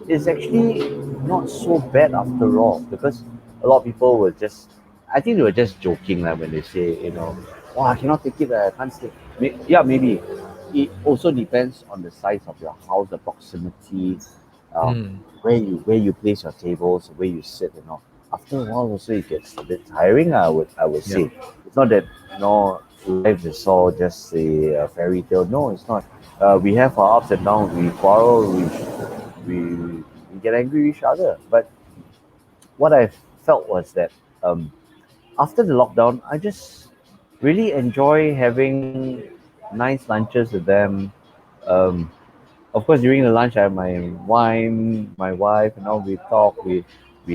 it's actually not so bad after all because a lot of people were just, I think they were just joking like, when they say, wow, I cannot take it, I can't stay. Yeah, maybe. It also depends on the size of your house, the proximity, uh, mm, where you place your tables, where you sit, After a while, also it gets a bit tiring. I would yeah. say it's not that life is all just a fairy tale. No, it's not. We have our ups and downs. We quarrel. We get angry with each other. But what I felt was that after the lockdown, I just really enjoy having nice lunches with them. Um, of course, during the lunch, I have my wine, my wife, we talk, we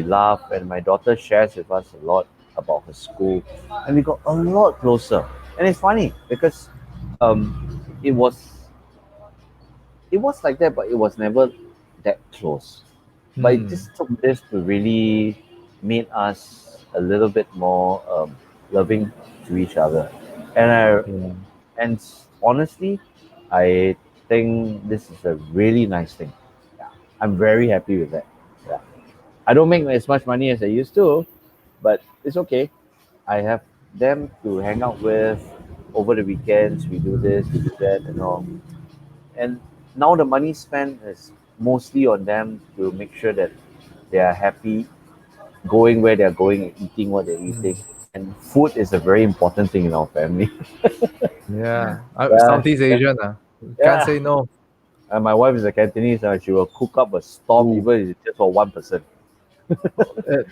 laugh, and my daughter shares with us a lot about her school, and we got a lot closer. And it's funny because it was like that, but it was never that close. But it Mm, just took this to really make us a little bit more loving to each other. And yeah. honestly, I think this is a really nice thing. Yeah, I'm very happy with that. Yeah, I don't make as much money as I used to, but it's okay. I have them to hang out with over the weekends. We do this, we do that, and now the money spent is mostly on them to make sure that they are happy going where they're going and eating what they're eating. Mm. And food is a very important thing in our family. Yeah, Yeah, Southeast Asian. Can't yeah. say no. And my wife is a Cantonese, and she will cook up a storm Ooh. even if it's just for one person.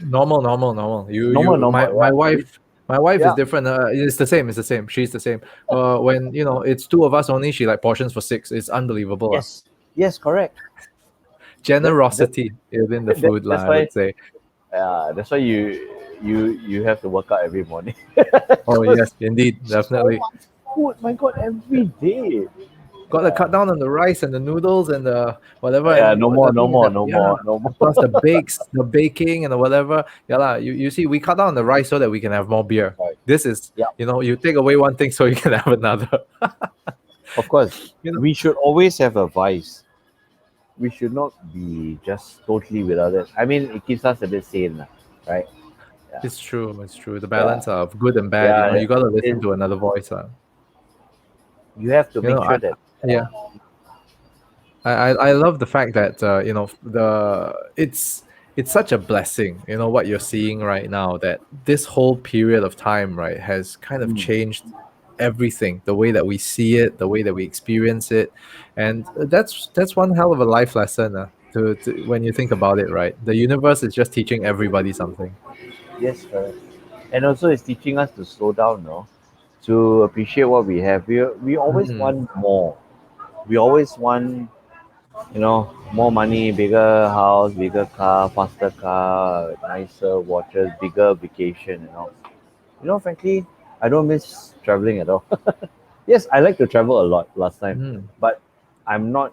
Normal, normal, normal. Normal, My normal, my yeah. wife, my wife is Yeah. different. It's the same. It's the same. She's the same. When it's two of us only, she like portions for six. It's unbelievable. Yes. Yes, correct. That Generosity within the food, that's lah, I why would say. you have to work out every morning. Oh Because yes, indeed, so definitely. much food, my God, every day. Got to cut down on the rice and the noodles and the whatever. Yeah, And no the more, no thing is more, that, no yeah, more, no more. plus the baking and the whatever. Yeah, lah. You see, we cut down on the rice so that we can have more beer. Right. This is, Yeah, you take away one thing so you can have another. of course. you know, We should always have a vice. We should not be just totally without it. I mean, it keeps us a bit sane, lah, right? Yeah, it's true. It's true. The yeah, balance of good and bad. yeah. You got to listen It, to another voice. you have to make I sure that. yeah. I love the fact that it's such a blessing, what you're seeing right now, that this whole period of time, right, has kind of Mm, changed everything, the way that we see it, the way that we experience it. And that's one hell of a life lesson, when you think about it, right? The universe is just teaching everybody something. yes, correct. And also, it's teaching us to slow down, no, to appreciate what we have. We always Mm, want more. We always want, more money, bigger house, bigger car, faster car, nicer watches, bigger vacation. Frankly, I don't miss traveling at all. Yes, I like to travel a lot last time, Mm. but I'm not.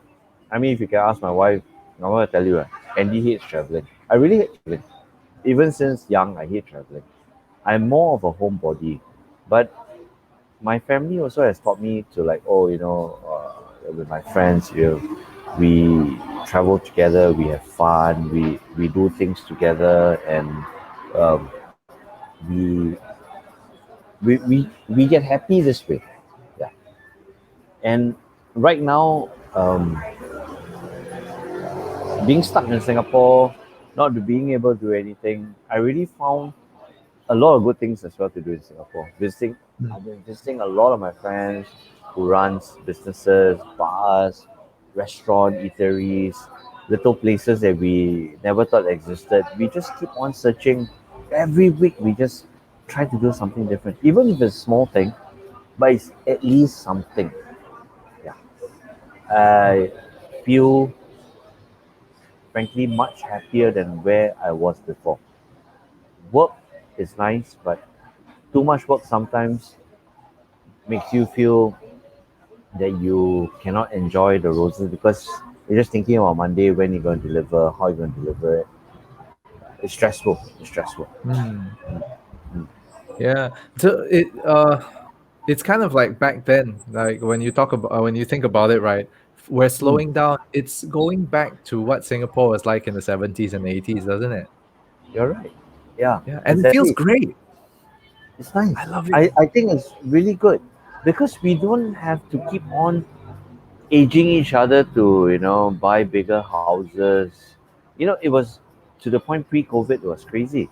I mean, if you can ask my wife, I'm gonna tell you, Andy hates traveling. I really hate traveling. Even since young, I hate traveling. I'm more of a homebody, but my family also has taught me to like, oh, with my friends, we travel together, we have fun, we do things together, and um, we, we get happy this way. Yeah, and right now, being stuck in Singapore, not being able to do anything, I really found a lot of good things as well to do in Singapore. I've been visiting a lot of my friends who runs businesses, bars, restaurant, eateries, little places that we never thought existed. We just keep on searching. Every week we just try to do something different, even if it's a small thing, but it's at least something. Yeah, I feel frankly much happier than where I was before. Work is nice, but too much work sometimes makes you feel that you cannot enjoy the roses because you're just thinking about Monday when you're going to deliver, how you're going to deliver it. It's stressful. It's stressful. Mm. Mm. Yeah. So it's kind of like back then, like when you talk about when you think about it, right? We're Mm. slowing down. It's going back to what Singapore was like in the 70s and 80s, doesn't it? You're right. Yeah, Yeah, and it feels exactly. great. It's nice. I love it. I think it's really good because we don't have to keep on aging each other to, buy bigger houses. It was to the point pre-COVID, it was crazy.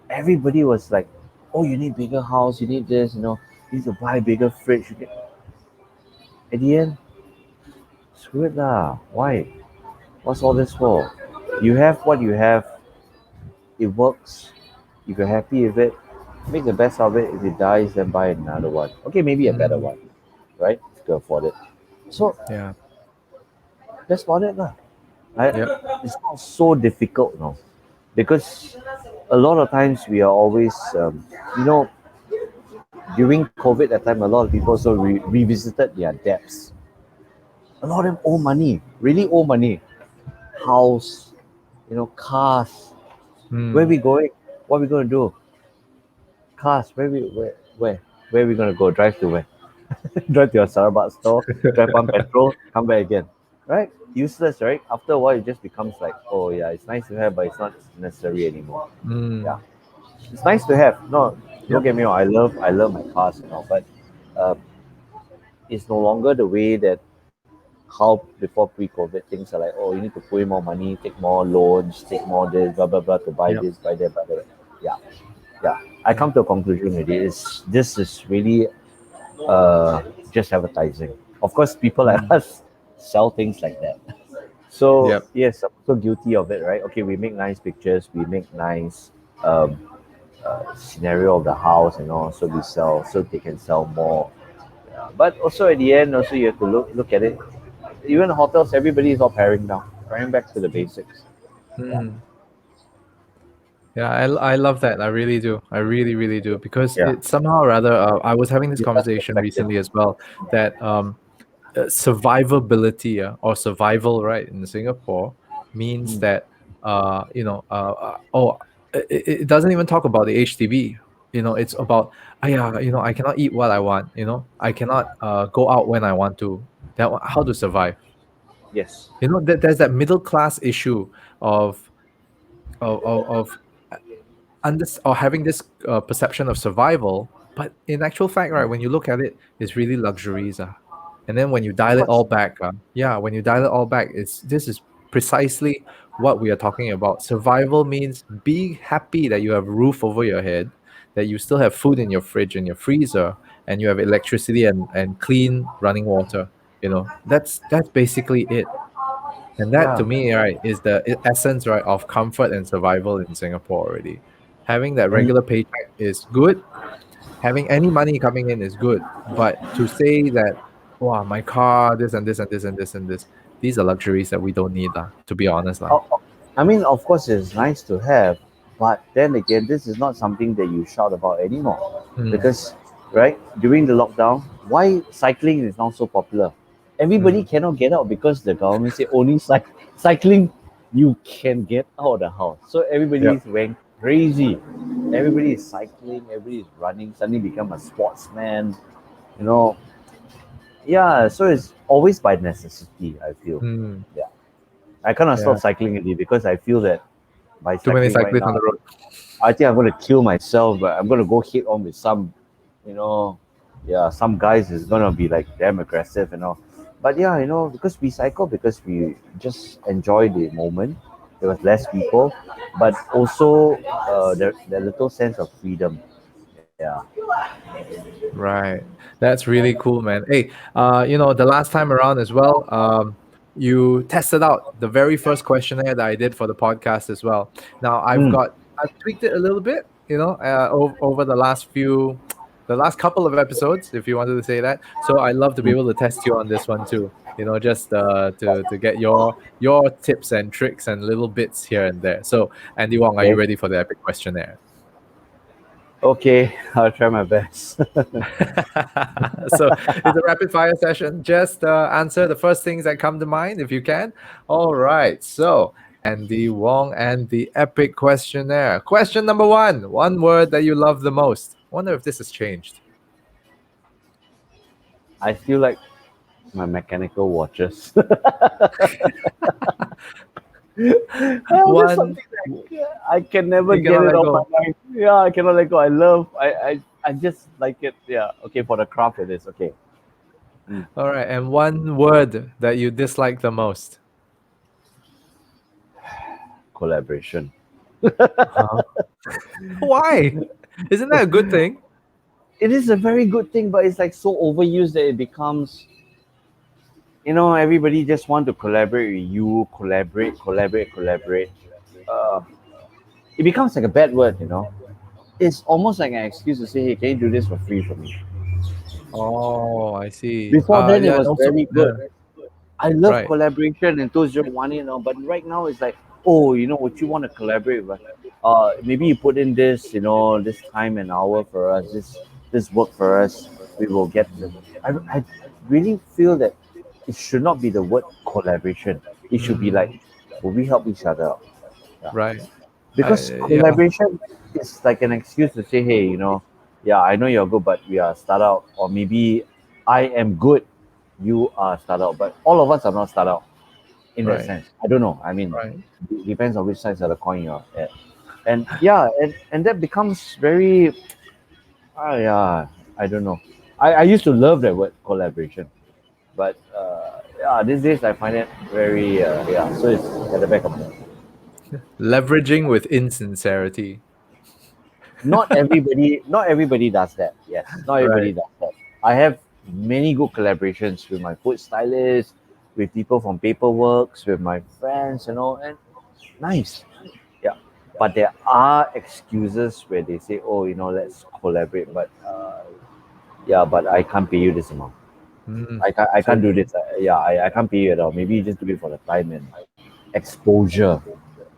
Everybody was like, oh, you need bigger house, you need this, you need to buy bigger fridge. At the end, screw it lah. Why? What's all this for? You have what you have. It works. If you're happy with it, make the best of it. If it dies, then buy another one. Okay, maybe a better Mm, one, right? If you can afford it. So yeah. that's about it lah. I, Yep. it's not so difficult, no, because a lot of times we are always, you know, during COVID that time, a lot of people also revisited their debts. A lot of them owe money, really owe money. House, cars. Where Mm. we going? What we gonna do? Cars. Where we gonna go? Drive to where? Drive to your Starbucks store. Drive on petrol. Come back again. Right? Useless, right? After a while, it just becomes like, oh yeah, it's nice to have, but it's not necessary anymore. Yeah, Mm. it's nice to have. No, don't Yep. get me wrong. I love my cars and all, but uh, it's no longer the way that how before pre-COVID things are like, oh, you need to put in more money, take more loans, take more this, blah blah blah to buy Yep. this, buy that, buy that. Yeah, yeah. I Yeah. come to a conclusion with it. This is really uh, just advertising. Of course, people like Mm. us sell things like that. So Yep. yes, I'm so guilty of it, right? Okay, we make nice pictures, we make nice um, scenario of the house and all, so we sell, so they can sell more. Yeah. But also at the end, also you have to look at it. Even hotels, everybody is all paring down, paring back to the basics. Yeah, Mm. Yeah, I love that. I really do. I really, really do. Because yeah. it somehow or rather, I was having this Give us conversation perspective. recently as well that survivability or survival, right, in Singapore means Mm. that, it doesn't even talk about the HDB. It's about, yeah, I cannot eat what I want. I cannot go out when I want to. How to survive. Yes. There's that middle class issue of of or having this perception of survival, but in actual fact, right, when you look at it, it's really luxuries. And then when you Of dial it all course. back, yeah, when you dial it all back, this is precisely what we are talking about. Survival means be happy that you have a roof over your head, that you still have food in your fridge and your freezer, and you have electricity and clean running water. That's basically it. And that to Yeah. me, right, is the essence, right, of comfort and survival in Singapore already. Having that And regular paycheck is good. Having any money coming in is good. But to say that, wow, my car, this and this and this and this and this, these are luxuries that we don't need, to be honest. I mean, of course, it's nice to have, but then again, this is not something that you shout about anymore Mm, because right? During the lockdown, why cycling is now so popular? Everybody cannot get out because the government say only cycling you can get out of the house. So everybody Yeah. is went crazy. Everybody is cycling, everybody is running, suddenly become a sportsman, you know. Yeah, so it's always by necessity, I feel. Mm. Yeah. I cannot Yeah. stop cycling already because I feel that by Too many cycling right cyclists on now, the road. I think I'm going to kill myself, but I'm going to go hit on with some, you know, yeah, some guys is going to be like damn aggressive and all. But yeah, because we cycle, because we just enjoy the moment. There was less people, but also the little sense of freedom. Yeah. Right. That's really cool, man. Hey, the last time around as well, you tested out the very first questionnaire that I did for the podcast as well. Now Mm. I've tweaked it a little bit, over the last couple of episodes, if you wanted to say that. So I love to be Mm. able to test you on this one too. Just to get your tips and tricks and little bits here and there. So Andy Wong, are you Okay. ready for the epic questionnaire? Okay, I'll try my best. So it's a rapid fire session. Just answer the first things that come to mind if you can. All right. So Andy Wong and the epic questionnaire. Question number one word that you love the most. Wonder if this has changed. I feel like my mechanical watches. That's One something that I can never you get cannot it let off my go. mind. Yeah, I cannot let go. I just like it. Yeah. Okay, for the craft it is. Okay. Mm. All right. And one word that you dislike the most. Collaboration. Huh? Why? Isn't that a good thing? It is a very good thing, but it's like so overused that it becomes, everybody just want to collaborate with you, collaborate. Uh, it becomes like a bad word. It's almost like an excuse to say, hey, can you do this for free for me? Oh, I see. Before then, it Yeah, and was also, very good. yeah, I love right. collaboration and those you want but right now it's like, oh, what you want to collaborate with? Maybe you put in this, this time and hour for us, this work for us. We will get the. I really feel that it should not be the word collaboration. It should be like, Mm, will we help each other out? Yeah. right. Because Yeah. collaboration is like an excuse to say, hey, yeah, I know you're good, but we are start out, or maybe I am good, you are start out, but all of us are not start out in that Right. sense. I don't know. I mean, Right. it depends on which sides of the coin you're at. And yeah, and that becomes very, yeah, I don't know. I used to love that word collaboration, but yeah, these days I find it very, yeah, so it's at the back of my mind. Leveraging with insincerity. Not everybody does that. Yes, not everybody Right. does that. I have many good collaborations with my food stylist, with people from paperworks, with my friends, and nice. Yeah. But there are excuses where they say, oh, let's collaborate, but yeah, but I can't pay you this amount. Mm, I can't so do this. Yeah, I can't pay you at all. Maybe you just do it for the time and exposure.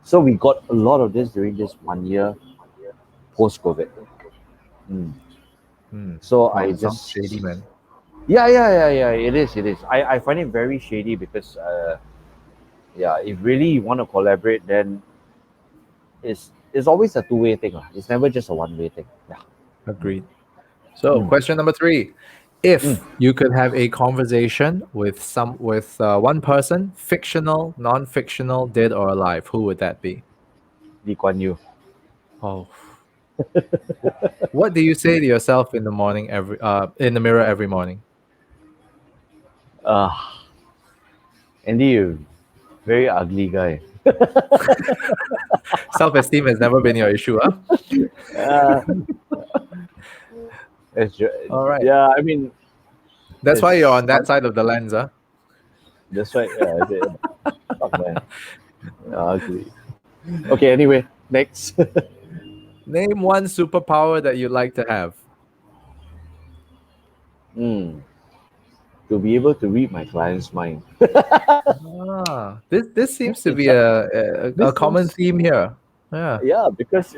So we got a lot of this during this 1 year post COVID. Mm. So I wow, sounds shady, just, man. yeah, yeah, yeah, yeah. It is, it is. I find it very shady because, yeah, if really you want to collaborate, then it's always a two-way thing. Lah. It's never just a one-way thing. Yeah. Agreed. So, Mm. question number three. Mm. If you could have a conversation with one person, fictional, non-fictional, dead or alive, who would that be? Lee Kuan Yew. Oh, what do you say to yourself in the morning in the mirror every morning? Uh, Andy, you very ugly guy. Self-esteem has never been your issue, huh? Uh, All right. yeah, I mean, That's why you're it's on that side of the lens, huh? that's right. Yeah, fuck man, ugly. Okay, anyway, next. Name one superpower that you'd like to have. Mm, to be able to read my client's mind. This seems to be That a this common seems, theme here. Yeah. yeah, because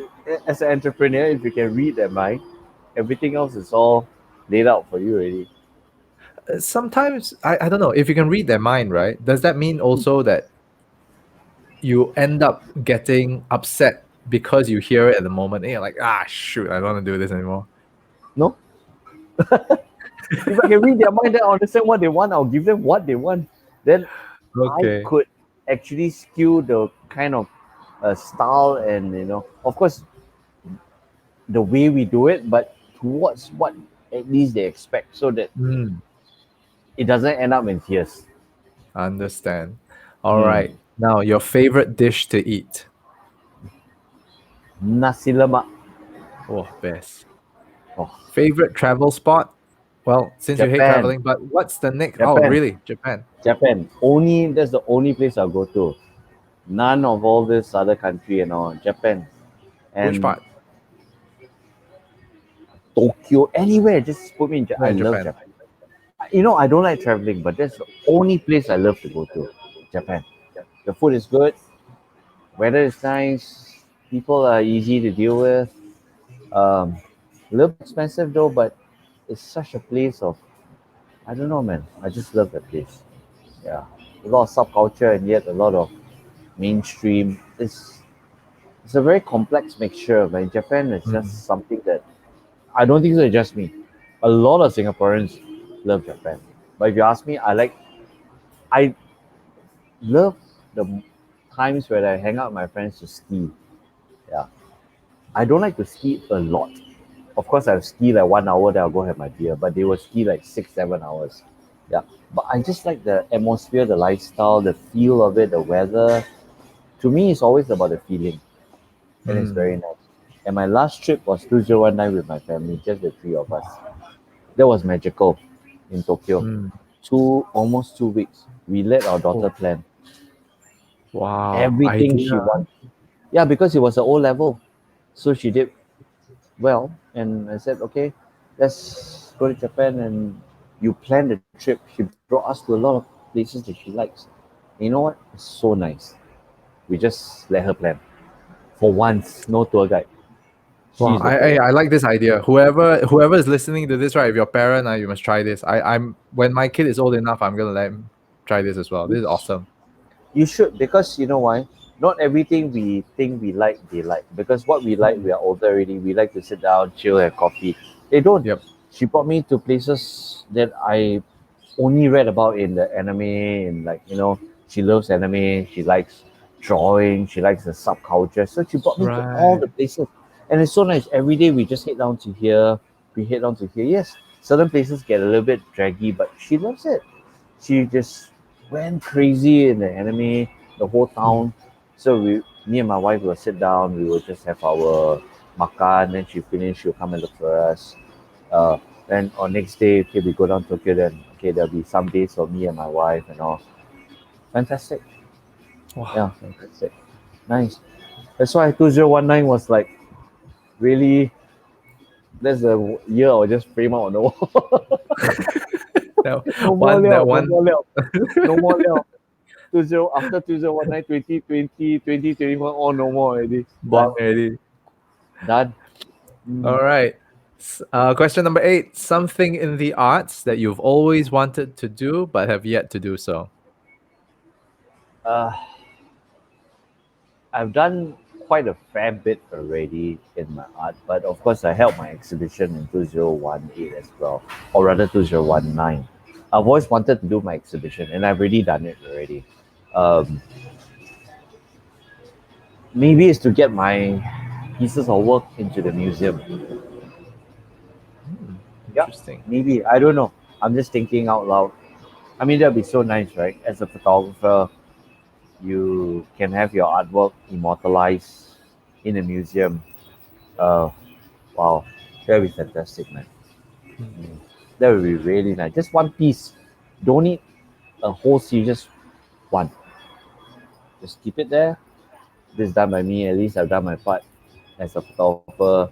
as an entrepreneur, if you can read their mind, everything else is all. laid out for you already. Sometimes I don't know if you can read their mind, right? Does that mean also that you end up getting upset because you hear it at the moment and you're like, shoot, I don't want to do this anymore? No, if I can read their mind, then I understand what they want. I'll give them what they want. Then I Okay. could actually skew the kind of style and of course, the way we do it, but towards what at least they expect, so that Mm, it doesn't end up in tears. understand. All Mm. right. Now, your favorite dish to eat. Nasi lemak. Oh, best. Oh, Favorite travel spot? Well, since you hate Japan, traveling, but what's the next? Oh, Japan, really? Japan. Japan. Only that's the only place I'll go to. None of all this other country and all. Japan Which and part? Tokyo, anywhere. Just put me in. No, I in love Japan. Japan. I don't like traveling, but that's the only place I love to go to. Japan. The food is good. Weather is nice. People are easy to deal with. A little bit expensive though, but it's such a place of, I don't know, man. I just love that place. Yeah, a lot of subculture and yet a lot of mainstream. It's a very complex mixture. But in Japan, it's Mm, just something that I don't think so. It's just me. A lot of Singaporeans love Japan. But if you ask me, I love the times where I hang out with my friends to ski. Yeah, I don't like to ski a lot. Of course, I'll ski like 1 hour, then I'll go have my beer. But they will ski like 6, 7 hours. Yeah, but I just like the atmosphere, the lifestyle, the feel of it, the weather. To me, it's always about the feeling, and it's very mm, nice. And my last trip was 2019 with my family, just the three of us. That was magical in Tokyo. mm. Almost 2 weeks. We let our daughter Oh, plan wow. everything she Idea. wants. Yeah, because it was an O level, so she did well. And I said, okay, let's go to Japan, and you plan the trip. She brought us to a lot of places that she likes. You know what? It's so nice. We just let her plan. For once, no tour guide. Wow, She's the tour guide. I like this idea. Whoever is listening to this, right? If you're a parent, you must try this. I'm when my kid is old enough, I'm gonna let him try this as well. This is awesome. You should, because you know why? Not everything we think we like, they like. Because what we like, we Mm. are older already. We like to sit down, chill, have coffee. They don't. Yep. She brought me to places that I only read about in the anime, and she loves anime. She likes drawing. She likes the subculture. So she brought me to all the Right. places, and it's so nice. Every day we just head down to here. We head down to here. Yes, certain places get a little bit draggy, but she loves it. She just went crazy in the anime, the whole Mm. town. So me and my wife will sit down. We will just have our makan. Then she finish. She'll come and look for us. Uh, then on next day, okay, we go down to Tokyo. Then okay, there'll be some days for me and my wife and all. Fantastic. Wow. Yeah, fantastic. Nice. That's why 2019 was like really. That's the year I'll just frame out on the wall. That No more one. liao, That no one. more liao, no more liao. 20 after 2019, 2020, 2021, all no more already. Bang Done. already. Done. Mm. All right. Question number 8. Something in the arts that you've always wanted to do but have yet to do so. Uh, I've done quite a fair bit already in my art, but of course I held my exhibition in 2018 as well, or rather 2019. I've always wanted to do my exhibition, and I've already done it already. Um, Maybe it's to get my pieces of work into the museum. Hmm, Yeah, interesting. maybe. I don't know. I'm just thinking out loud. I mean, that'd be so nice, right? As a photographer, you can have your artwork immortalized in a museum. Uh, wow, that'd be fantastic, man. Hmm. That would be really nice. Just one piece. Don't need a whole series, just one. Just keep it there. This is done by me. At least I've done my part as a photographer,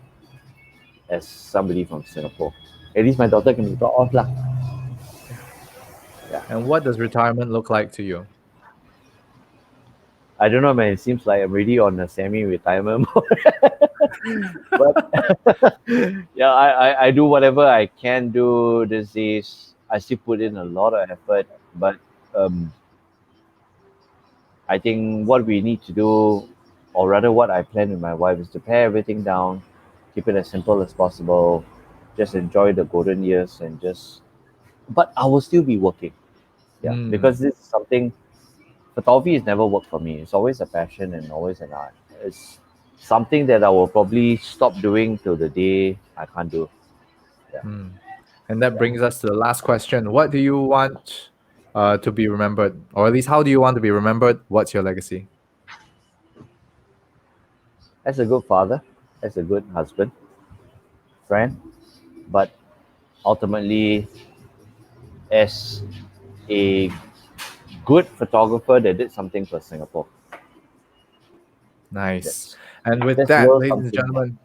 as somebody from Singapore. At least my daughter can be proud of lah. Yeah. And what does retirement look like to you? I don't know, man. It seems like I'm already on a semi-retirement mode. But yeah, I do whatever I can do these days. I still put in a lot of effort, but um, I think what we need to do, or rather what I plan with my wife, is to pare everything down, keep it as simple as possible, just enjoy the golden years and just. But I will still be working, yeah, because this is something. Photography has never worked for me. It's always a passion and always an art. It's something that I will probably stop doing till the day I can't do. Yeah. And that brings us to the last question. What do you want to be remembered? Or at least, how do you want to be remembered? What's your legacy? As a good father, as a good husband, friend, but ultimately as a good photographer that did something for Singapore. Nice. That's And with that's that, worth ladies and something. gentlemen,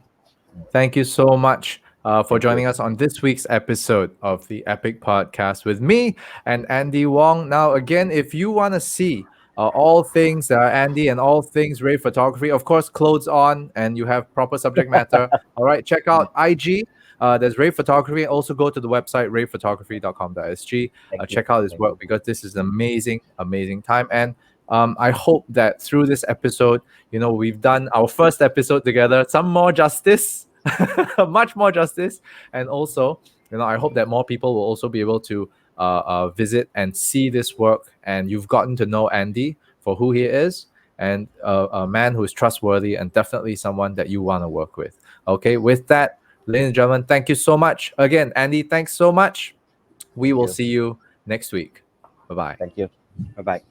thank you so much for Thank you. joining us on this week's episode of the Epic Podcast with me and Andy Wong. Now, again, if you want to see all things Andy and all things Rave Photography, of course, clothes on and you have proper subject matter. All right, check out IG. There's Rave Photography. Also, go to the website ravephotography.com.sg. Thank you. Check out his Thank work you. because this is an amazing, amazing time. And I hope that through this episode, we've done our first episode together, some more justice, much more justice. And also, I hope that more people will also be able to visit and see this work. And you've gotten to know Andy for who he is and a man who is trustworthy and definitely someone that you want to work with. Okay, with that, ladies and gentlemen, thank you so much. Again, Andy, thanks so much. We Thank will you. see you next week. Bye bye. Thank you. Bye bye.